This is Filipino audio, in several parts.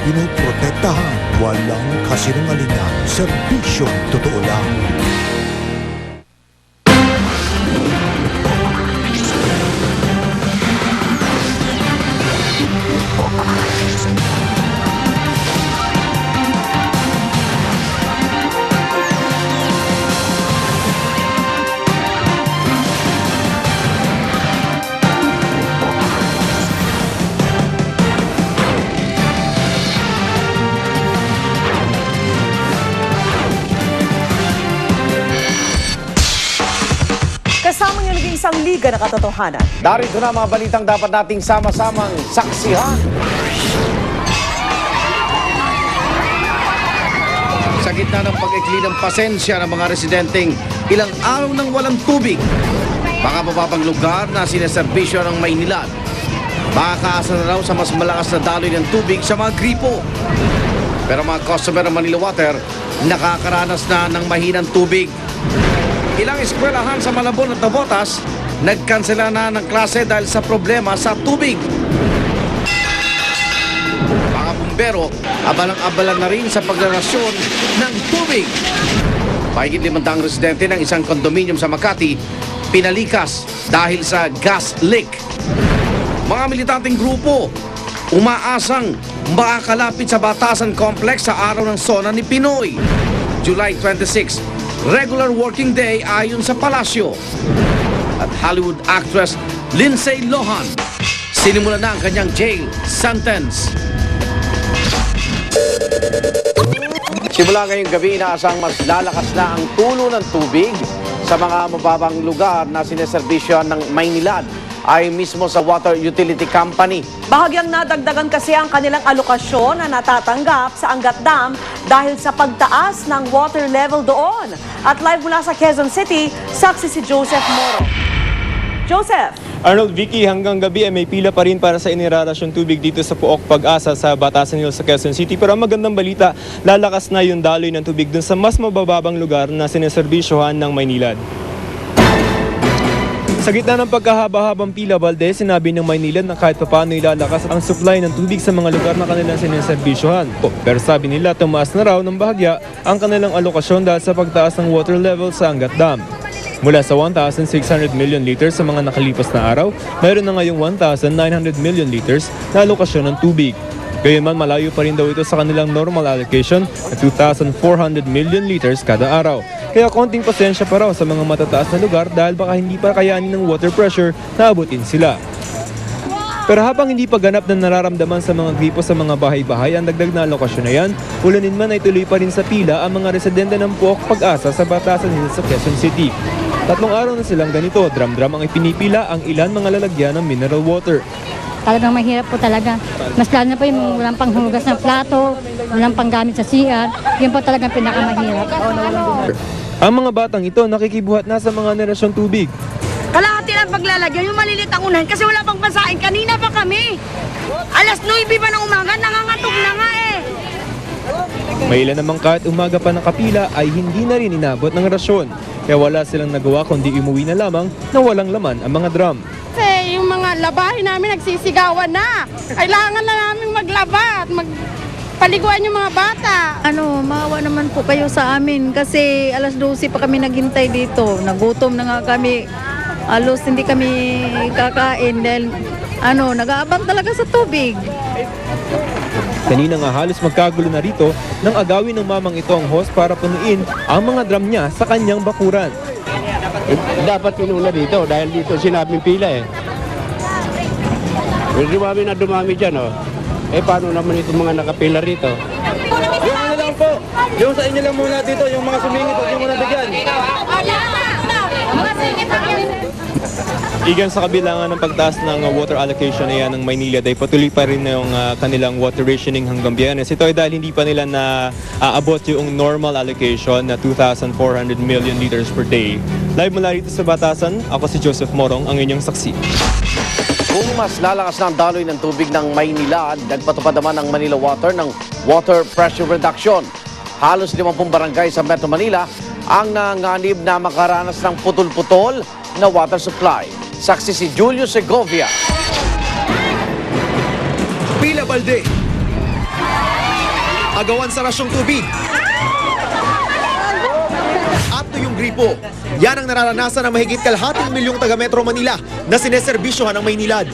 pinuprotektahan. Walang kasinungalingan, serbisyong totoo lang. Kasama ng naging isang liga na katotohanan. Darito na mga balitang dapat nating sama-samang saksihan. Sa gitna ng pag-ikli ng pasensya ng mga residenteng ilang araw nang walang tubig, mga mababang lugar na sineserbisyo ng Maynilad, makakaasa na raw sa mas malakas na daloy ng tubig sa mga gripo. Pero mga customer ng Manila Water nakakaranas na ng mahinang tubig. Ilang eskwelahan sa Malabon at Navotas nagkansela na ng klase dahil sa problema sa tubig. Mga bumbero, abalang-abala na rin sa paglarasyon ng tubig. Mahigit 500 residente ng isang kondominium sa Makati pinalikas dahil sa gas leak. Mga militanteng grupo umaasang makakalapit sa Batasan Complex sa araw ng SONA ni Pinoy, July 26. Regular working day ayon sa palasyo. At Hollywood actress Lindsay Lohan sinimula na ang kanyang jail sentence. Simula ngayong gabi, inaasang mas lalakas na ang tulo ng tubig sa mga mababang lugar na sineserbisyo ng Maynilad ay mismo sa water utility company. Bahagyang nadagdagan kasi ang kanilang alokasyon na natatanggap sa Angat Dam dahil sa pagtaas ng water level doon. At live mula sa Quezon City, saksi si Joseph Moro. Joseph! Arnold, Vicky, hanggang gabi ay may pila pa rin para sa inirarasyong tubig dito sa Pook Pag-asa sa Batasan Hills sa Quezon City. Pero ang magandang balita, lalakas na yung daloy ng tubig dun sa mas mabababang lugar na sineserbisyohan ng Maynilad. Sa gitna ng pagkahaba-habang pila, Valdez, sinabi ng Maynilad na kahit papaano ilalakas ang supply ng tubig sa mga lugar na kanilang sineserbisyohan. Pero sabi nila, tumaas na raw ng bahagya ang kanilang alokasyon dahil sa pagtaas ng water level sa Angat Dam. Mula sa 1,600 million liters sa mga nakalipas na araw, mayroon na ngayong 1,900 million liters na alokasyon ng tubig. Gayunman, malayo pa rin daw ito sa kanilang normal allocation na 2,400 million liters kada araw. Kaya konting pasensya pa raw sa mga matataas na lugar dahil baka hindi pa kayanin ng water pressure na abutin sila. Pero habang hindi pa ganap na nararamdaman sa mga gripo sa mga bahay-bahay ang dagdag na alokasyon na yan, ulanin man ay tuloy pa rin sa pila ang mga residente ng Pook Pag-asa sa Batasan Hills sa Quezon City. 3 araw na silang ganito, drum-drum ang ipinipila ang ilan mga lalagyan ng mineral water. Talagang mahirap po talaga. Mas lalo na po yung walang panghugas ng plato, walang panggamit sa CR. Yun po talagang pinakamahirap. Ang mga batang ito nakikibuhat na sa mga nerasyong tubig. Kalahati lang paglalagyan, yung malilit ang unahin kasi wala pang basahin. Kanina pa kami. Alas 9 pa ng umaga, nangangatog na nga eh. May ilan namang kahit umaga pa nakapila ay hindi na rin inabot ng rasyon. Kaya wala silang nagawa kundi umuwi na lamang na walang laman ang mga drum. Kasi yung mga labahin namin nagsisigawan na. Kailangan na namin maglaba at paliguan yung mga bata. Maawa naman po kayo sa amin kasi alas 12 pa kami naghintay dito. Nagutom na nga kami. Alos hindi kami kakain dahil nag-aabang talaga sa tubig. Kanina nga halos magkagulo na rito nang agawin ng mamang ito ang hose para punuin ang mga drum niya sa kanyang bakuran. Dapat pinuna dito dahil dito sinabing pila eh. Dumami na dumami dyan oh. Paano naman itong mga nakapila rito? Yung lang po, yung sa inyo lang muna dito, yung mga sumingit at yung mga bigyan. Igan sa kabilangan ng pagtaas ng water allocation na yan ng Maynila ay patuloy pa rin yung kanilang water rationing hanggang Biyernes. Ito ay dahil hindi pa nila na aabot yung normal allocation na 2,400 million liters per day. Live mula rito sa Batasan, ako si Joseph Morong, ang inyong saksi. Kung mas lalakas na ang daloy ng tubig ng Maynilad, nagpatupad naman ng Manila Water ng water pressure reduction. Halos 50 barangay sa Metro Manila ang nanganib na makaranas ng putol-putol na water supply. Saksi si Julio Segovia. Pila Balde. agawan sa rasyong tubig at tuyong gripo. Yan ang nararanasan ng mahigit kalahating milyong taga Metro Manila na sineserbisyohan ng Maynilad.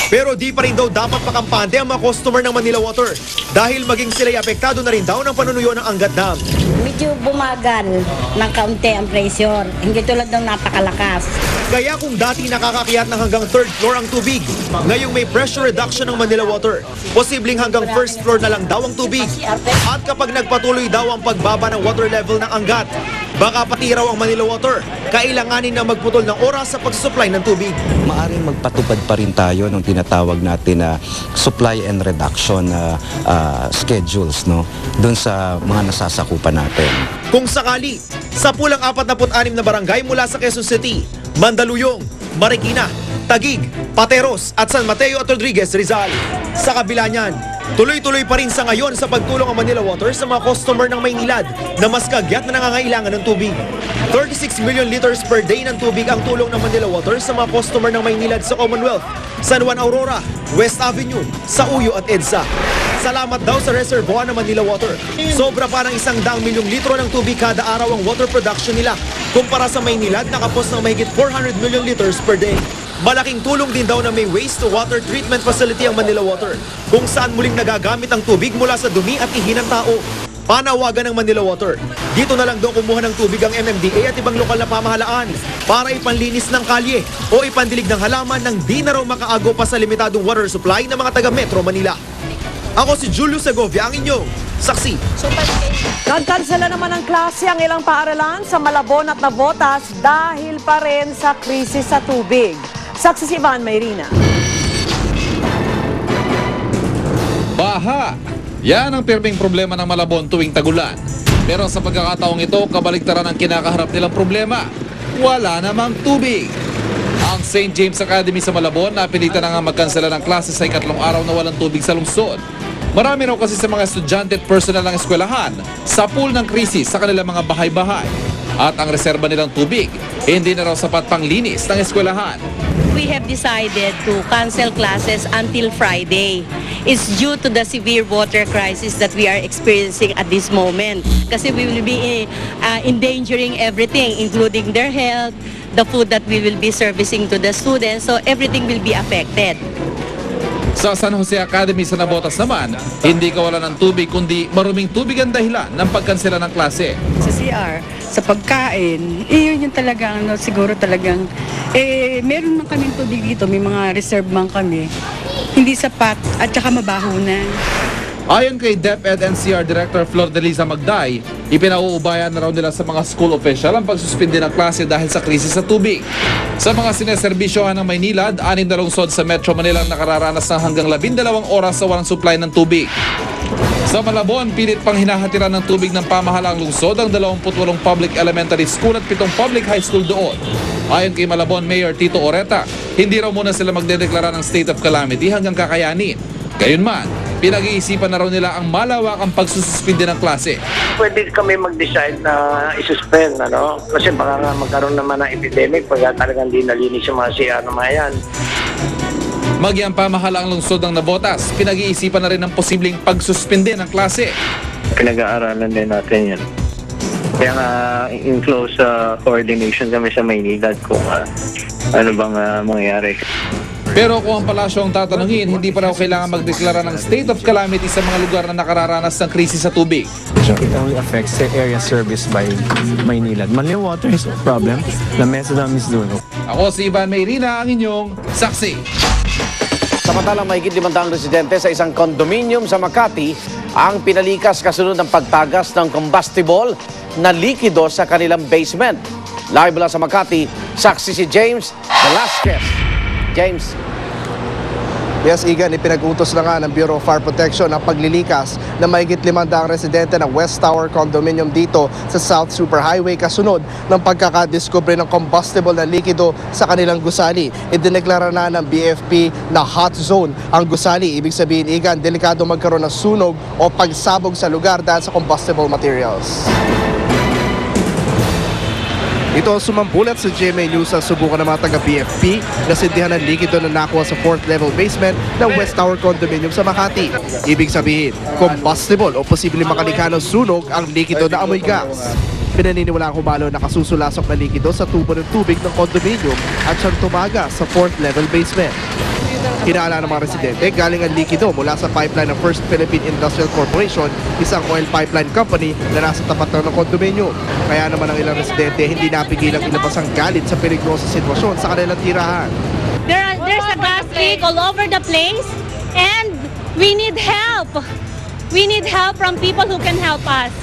Pero di pa rin daw dapat makampante ang mga customer ng Manila Water dahil maging sila'y apektado na rin daw ng panunuyo ng Angat Dam. Medyo bumagal ng kaunti ang pressure. Hindi tulad ng napakalakas. Kaya kung dati nakakakyat ng hanggang 3rd floor ang tubig, ngayong may pressure reduction ng Manila Water, posibleng hanggang 1st floor na lang daw ang tubig. At kapag nagpatuloy daw ang pagbaba ng water level ng Angat, baka pati raw ang Manila Water, kailanganin na magputol ng oras sa pagsusupply ng tubig. Maaring magpatupad pa rin tayo ng tinatawag natin na supply and reduction schedules, no, doon sa mga nasasakupan natin. Kung sakali, sa pulang 46 na barangay mula sa Quezon City, Mandaluyong, Marikina, Taguig, Pateros at San Mateo at Rodriguez, Rizal. Sa kabila niyan, tuloy-tuloy pa rin sa ngayon sa pagtulong ang Manila Water sa mga customer ng Maynilad na mas kagyat na nangangailangan ng tubig. 36 million liters per day ng tubig ang tulong ng Manila Water sa mga customer ng Maynilad sa Commonwealth, San Juan Aurora, West Avenue, Sauyo at EDSA. Salamat daw sa reservoir ng Manila Water. Sobra pa ng 100 milyong litro ng tubig kada araw ang water production nila. Kumpara sa Maynilad, nakapos ng mahigit 400 million liters per day. Malaking tulong din daw na may waste-to-water treatment facility ang Manila Water, kung saan muling nagagamit ang tubig mula sa dumi at ihi ng tao. Panawagan ng Manila Water, dito na lang daw kumuha ng tubig ang MMDA at ibang lokal na pamahalaan para ipanlinis ng kalye o ipandilig ng halaman nang di na raw makaago pa sa limitadong water supply ng mga taga Metro Manila. Ako si Julio Segovia, ang inyong saksi. Nagkansela naman ng klase ang ilang paaralan sa Malabon at Navotas dahil pa rin sa krisis sa tubig. Saksi si Ivan Mayrina. Baha! Yan ang pirming problema ng Malabon tuwing tagulan. Pero sa pagkakataong ito, kabaligtaran ang kinakaharap nilang problema. Wala namang tubig. Ang St. James Academy sa Malabon napilitan na nga magkansela ng klase sa ikatlong araw na walang tubig sa lungsod. Marami raw kasi sa mga estudyante at personal ng eskwelahan sa pool ng krisis sa kanilang mga bahay-bahay. At ang reserba nilang tubig, hindi na raw sapat pang linis ng eskwelahan. We have decided to cancel classes until Friday. It's due to the severe water crisis that we are experiencing at this moment. Kasi we will be endangering everything, including their health, the food that we will be servicing to the students, so everything will be affected. Sa San Jose Academy sa Navotas naman, hindi kawalan ng tubig kundi maruming tubig ang dahilan ng pagkansela ng klase. Sa CR, sa pagkain, yun yung talagang, siguro talagang, meron man kaming tubig dito, may mga reserve man kami. Hindi sapat at saka mabaho na. Ayon kay DepEd NCR Director Flor de Liza Magday, ipinauubayan na raw nila sa mga school official ang pagsuspindi ng klase dahil sa krisis sa tubig. Sa mga sineserbisyohan ng Maynilad, 6 na lungsod sa Metro Manila ang nakararanas ng hanggang 12 oras sa walang supply ng tubig. Sa Malabon, pilit pang hinahatiran ng tubig ng pamahalaang lungsod ang 28 public elementary school at 7 public high school doon. Ayon kay Malabon Mayor Tito Oreta, hindi raw muna sila magdedeklara ng state of calamity hanggang kakayanin. Gayunman, pinag-iisipan na raw nila ang malawakang pagsususpindi ng klase. Pwede kami mag-decide na isuspend, ano? Kasi baka nga magkaroon naman ng epidemic pag talagang di nalinis yung mga CR na mga yan. Magyang pamahalaang lungsod ng Navotas, pinag-iisipan na rin ang posibleng pagsuspindi ng klase. Pinag-aaralan din natin yan. Kaya nga in close coordination kami sa Maynilad kung ano bang mangyayari. Pero kung ang palasyo ang tatanungin, hindi pa raw kailangan magdeklara ng state of calamity sa mga lugar na nakararanas ng krisis sa tubig. It only affects the area serviced by Maynilad. Manila Water is no problem. La Mesa Dam is doing. Ako si Ivan Mayrina, ang inyong saksi. Samantalang mahigit 500 residente sa isang condominium sa Makati ang pinalikas kasunod ng pagtagas ng combustible na likido sa kanilang basement. Live mula sa Makati, saksi si James Velasquez. James. Yes, Igan, ipinag-utos na nga ng Bureau of Fire Protection ang paglilikas ng mahigit 500 residente ng West Tower Condominium dito sa South Superhighway kasunod ng pagkakadiskubre ng combustible na likido sa kanilang gusali. Idineklara na ng BFP na hot zone ang gusali. Ibig sabihin, Igan, delikado magkaroon ng sunog o pagsabog sa lugar dahil sa combustible materials. Ito sumambulat sa GMA News sa subukan ng mga taga-BFP na sindihan ng likido na nakuha sa 4th level basement ng West Tower Condominium sa Makati. Ibig sabihin, combustible o posibleng makalikha ng sunog ang likido na amoy gas. Pinaniniwala ang humalo na kasusulasok na likido sa tubo ng tubig ng condominium at siyang tumaga sa 4th level basement. Hinala ng mga residente, galing ang likido mula sa pipeline ng First Philippine Industrial Corporation, isang oil pipeline company na nasa tapat ng condominium. Kaya naman ang ilang residente hindi napigilang ilabas ang galit sa peligrosong sitwasyon sa kanilang tirahan. There's a gas leak all over the place and we need help. We need help from people who can help us.